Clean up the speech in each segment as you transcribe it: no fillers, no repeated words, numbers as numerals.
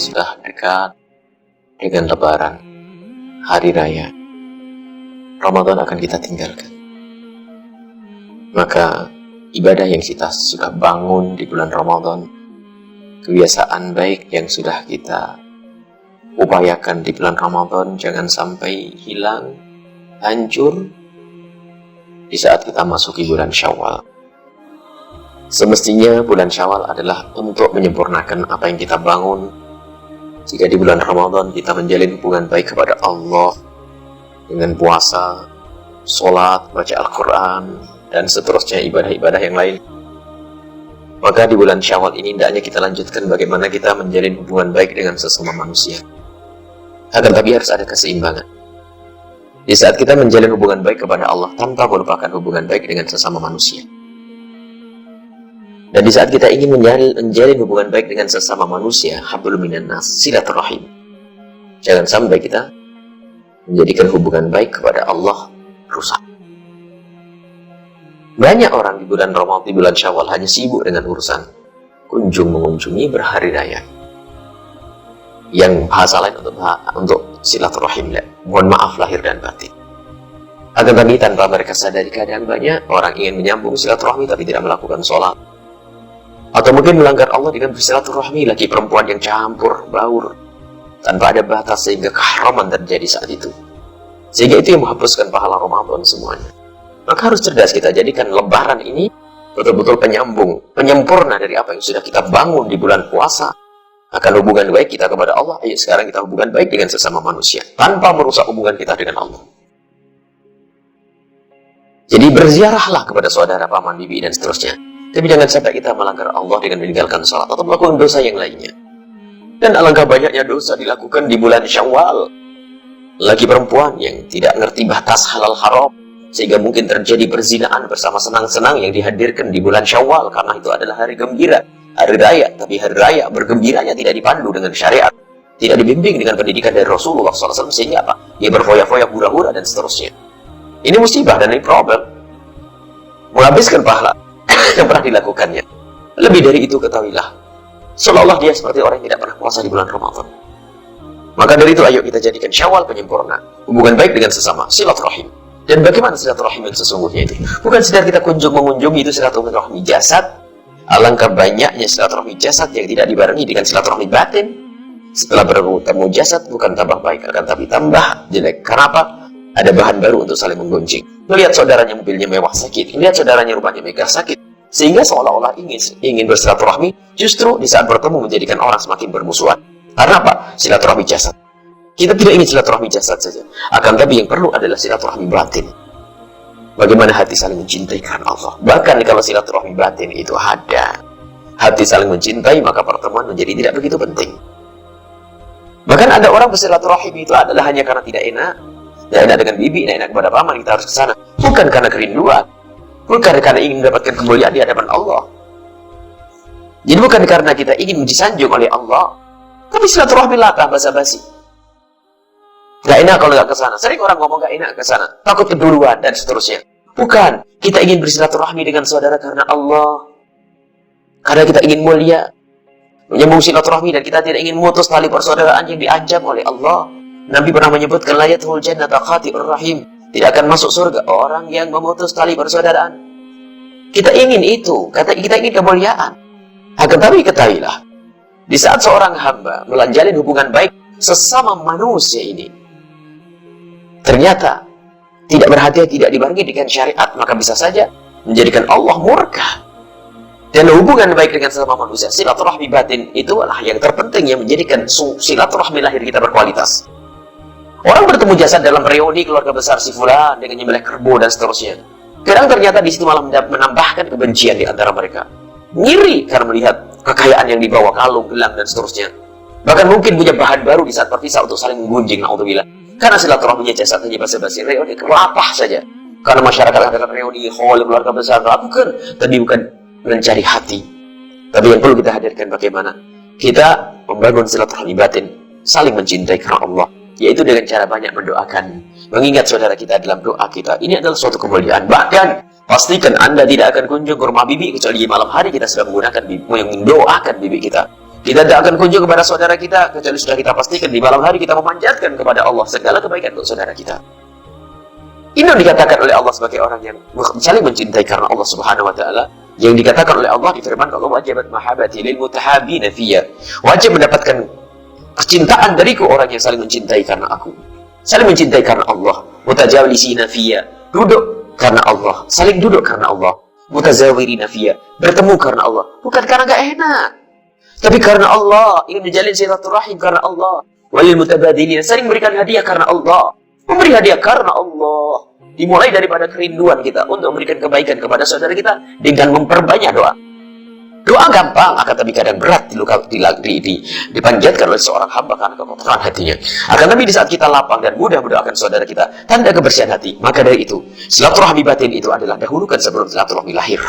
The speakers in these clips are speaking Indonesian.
kita sudah dekat dengan Lebaran, hari raya, Ramadan akan kita tinggalkan. Maka ibadah yang kita sudah bangun di bulan Ramadan, kebiasaan baik yang sudah kita upayakan di bulan Ramadan, jangan sampai hilang, hancur di saat kita masuki bulan Syawal. Semestinya bulan Syawal adalah untuk menyempurnakan apa yang kita bangun. Jika di bulan Ramadan kita menjalin hubungan baik kepada Allah dengan puasa, sholat, baca Al-Quran, dan seterusnya ibadah-ibadah yang lain, maka di bulan Syawal ini hendaknya kita lanjutkan bagaimana kita menjalin hubungan baik dengan sesama manusia. Akan tapi harus ada keseimbangan. Di saat kita menjalin hubungan baik kepada Allah tanpa melupakan hubungan baik dengan sesama manusia. Dan di saat kita ingin menjalin hubungan baik dengan sesama manusia, hablum minan nas, silaturahim. Jangan sampai kita menjadikan hubungan baik kepada Allah rusak. Banyak orang di bulan Ramadan, di bulan Syawal hanya sibuk dengan urusan kunjung mengunjungi berhari raya. Yang bahasa lain untuk silaturahim, mohon maaf lahir dan batin. Akan tapi tanpa mereka sadari, kadang banyak orang ingin menyambung silaturahmi tapi tidak melakukan sholat. Atau mungkin melanggar Allah dengan bersilaturahmi, lagi perempuan yang campur baur tanpa ada batas sehingga keharaman terjadi saat itu. Sehingga itu yang menghapuskan pahala Ramadan semuanya. Maka harus cerdas kita jadikan Lebaran ini betul-betul penyempurna dari apa yang sudah kita bangun di bulan puasa. Akan hubungan baik kita kepada Allah, ayo sekarang kita hubungan baik dengan sesama manusia tanpa merusak hubungan kita dengan Allah. Jadi berziarahlah kepada saudara, paman, bibi, dan seterusnya. Tapi jangan sampai kita melanggar Allah dengan meninggalkan salat atau melakukan dosa yang lainnya. Dan alangkah banyaknya dosa dilakukan di bulan Syawal. Lagi perempuan yang tidak ngerti batas halal haram, sehingga mungkin terjadi perzinaan bersama senang-senang yang dihadirkan di bulan Syawal, karena itu adalah hari gembira, hari raya. Tapi hari raya bergembiranya tidak dipandu dengan syariat, tidak dibimbing dengan pendidikan dari Rasulullah SAW, sehingga apa? Dia berfoya-foya, hura-hura, dan seterusnya. Ini musibah dan ini problem. Menghabiskan pahala yang pernah dilakukannya. Lebih dari itu ketahuilah, seolah-olah dia seperti orang yang tidak pernah puasa di bulan Ramadan. Maka dari itu ayo kita jadikan Syawal penyempurna, hubungan baik dengan sesama, silaturahim. Dan bagaimana silaturahim yang sesungguhnya itu? Bukan sekedar kita mengunjungi, itu silaturahmi jasad. Alangkah banyaknya silaturahmi jasad yang tidak dibarengi dengan silaturahmi batin. Setelah bertemu jasad bukan tambah baik, akan tapi tambah jelek. Kenapa? Ada bahan baru untuk saling menggunjing. Melihat saudaranya mobilnya mewah sakit, melihat saudaranya rumahnya megah sakit, sehingga seolah-olah ingin bersilaturahmi, justru di saat bertemu menjadikan orang semakin bermusuhan. Karena apa? Silaturahmi jasad. Kita tidak ingin silaturahmi jasad saja, akan tapi yang perlu adalah silaturahmi batin. Bagaimana hati saling mencintai karena Allah. Bahkan kalau silaturahmi batin itu ada, hati saling mencintai, maka pertemuan menjadi tidak begitu penting. Bahkan ada orang bersilaturahim itu adalah hanya karena tidak enak. Tidak enak dengan bibi, tidak enak kepada paman, kita harus ke sana. Bukan karena kerinduan, bukan karena ingin mendapatkan kemuliaan di hadapan Allah. Jadi bukan karena kita ingin disanjung oleh Allah, tapi silaturahmi latah basa-basi. Gak enak kalau gak ke sana. Sering orang ngomong gak enak ke sana, takut keduluan dan seterusnya. Bukan, kita ingin bersilaturahmi dengan saudara karena Allah, karena kita ingin mulia, menyambung silaturahmi, dan kita tidak ingin memutus tali persaudaraan yang diancam oleh Allah. Nabi pernah menyebutkan la yadkhulul jannata qati'ur rahim, tidak akan masuk surga orang yang memutus tali persaudaraan. Kita ingin itu, kita ingin kemuliaan. Akan tapi ketahuilah, di saat seorang hamba menjalin hubungan baik sesama manusia ini, ternyata tidak berhati-hati, tidak dibarengi dengan syariat, maka bisa saja menjadikan Allah murka. Dan hubungan baik dengan sesama manusia, silaturahmi batin, itulah yang terpenting yang menjadikan silaturahmi lahir kita berkualitas. Orang bertemu jasad dalam reuni keluarga besar si fulan dengan nyembelih kerbau dan seterusnya. Kadang ternyata di situ malah menambahkan kebencian di antara mereka. Ngiri karena melihat kekayaan yang dibawa, kalung, gelang, dan seterusnya. Bahkan mungkin punya bahan baru di saat berpisah untuk saling menggunjing, na'udzubillah. Karena silaturahminya jasad saja basa-basi, reuni kelapah saja. Karena masyarakat adakan reuni hall keluarga besar, bukan. Tapi bukan mencari hati. Tapi yang perlu kita hadirkan bagaimana kita membangun silaturahmi batin, saling mencintai karena Allah, yaitu dengan cara banyak mendoakan, mengingat saudara kita dalam doa kita. Ini adalah suatu kemuliaan. Bahkan pastikan Anda tidak akan kunjung ke rumah bibi kecuali di malam hari kita sudah mendoakan bibi kita. Kita tidak akan kunjung kepada saudara kita kecuali sudah kita pastikan di malam hari kita memanjatkan kepada Allah segala kebaikan untuk saudara kita. Ini yang dikatakan oleh Allah sebagai orang yang saling mencintai karena Allah Subhanahu wa taala. Yang dikatakan oleh Allah di firman Allah, wajibat mahabbati lil mutahabbina fiyya. Wajib mendapatkan kecintaan dariku orang yang saling mencintai karena aku. Saling mencintai karena Allah. Mutajawlisina fiyya. Duduk karena Allah. Saling duduk karena Allah. Mutazawirina fiyya. Bertemu karena Allah. Bukan karena gak enak, tapi karena Allah, ingin menjalin silaturahim karena Allah. Walil mutabadilin, saling memberikan hadiah karena Allah. Memberi hadiah karena Allah. Dimulai daripada kerinduan kita untuk memberikan kebaikan kepada saudara kita dengan memperbanyak doa. Doa gampang, akan tapi kadang berat dipanjatkan oleh seorang hamba karena kekotoran hatinya. Akan tapi di saat kita lapang dan mudah mendoakan saudara kita, tanda kebersihan hati. Maka dari itu, silaturahmi batin itu adalah dahulukan sebelum silaturahmi lahir.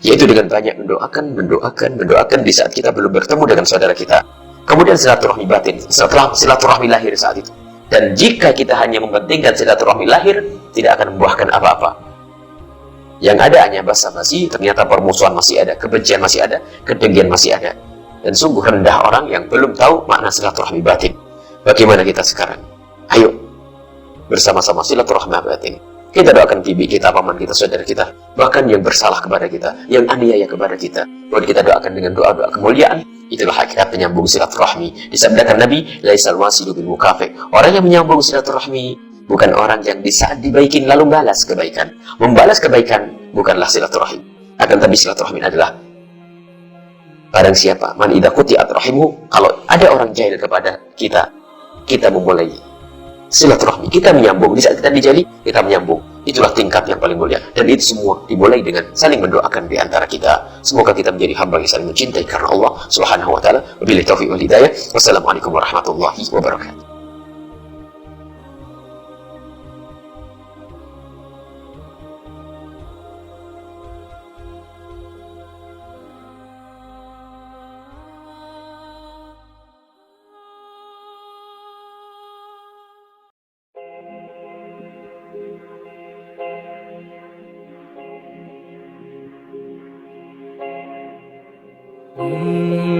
Yaitu dengan banyak mendoakan di saat kita belum bertemu dengan saudara kita. Kemudian silaturahmi batin setelah silaturahmi lahir saat itu. Dan jika kita hanya mementingkan silaturahmi lahir, tidak akan membuahkan apa-apa. Yang ada hanya basa-basi, ternyata permusuhan masih ada, kebencian masih ada, kedengkian masih ada. Dan sungguh rendah orang yang belum tahu makna silaturahmi batin. Bagaimana kita sekarang? Ayo, bersama-sama silaturahmi batin. Kita doakan bibi kita, paman kita, saudara kita, bahkan yang bersalah kepada kita, yang aniaya kepada kita. Lalu kita doakan dengan doa-doa kemuliaan. Itulah hakikat menyambung silaturahmi. Disabdakan Nabi, laisal wasilu bil mukafi. Orang yang menyambung silaturahmi bukan orang yang di saat dibaikin lalu balas kebaikan. Membalas kebaikan bukanlah silaturahim. Akan tapi silaturahmi adalah barang siapa man idza quti'at rahimu, kalau ada orang jahil kepada kita, kita memulai silaturahmi, kita menyambung. Di saat kita dijali, kita menyambung. Itulah tingkat yang paling mulia. Dan itu semua dimulai dengan saling mendoakan di antara kita. Semoga kita menjadi hamba yang saling mencintai karena Allah Subhanahu wa taala. Wabillahi taufiq wal hidayah. Wassalamualaikum warahmatullahi wabarakatuh. Mm-hmm.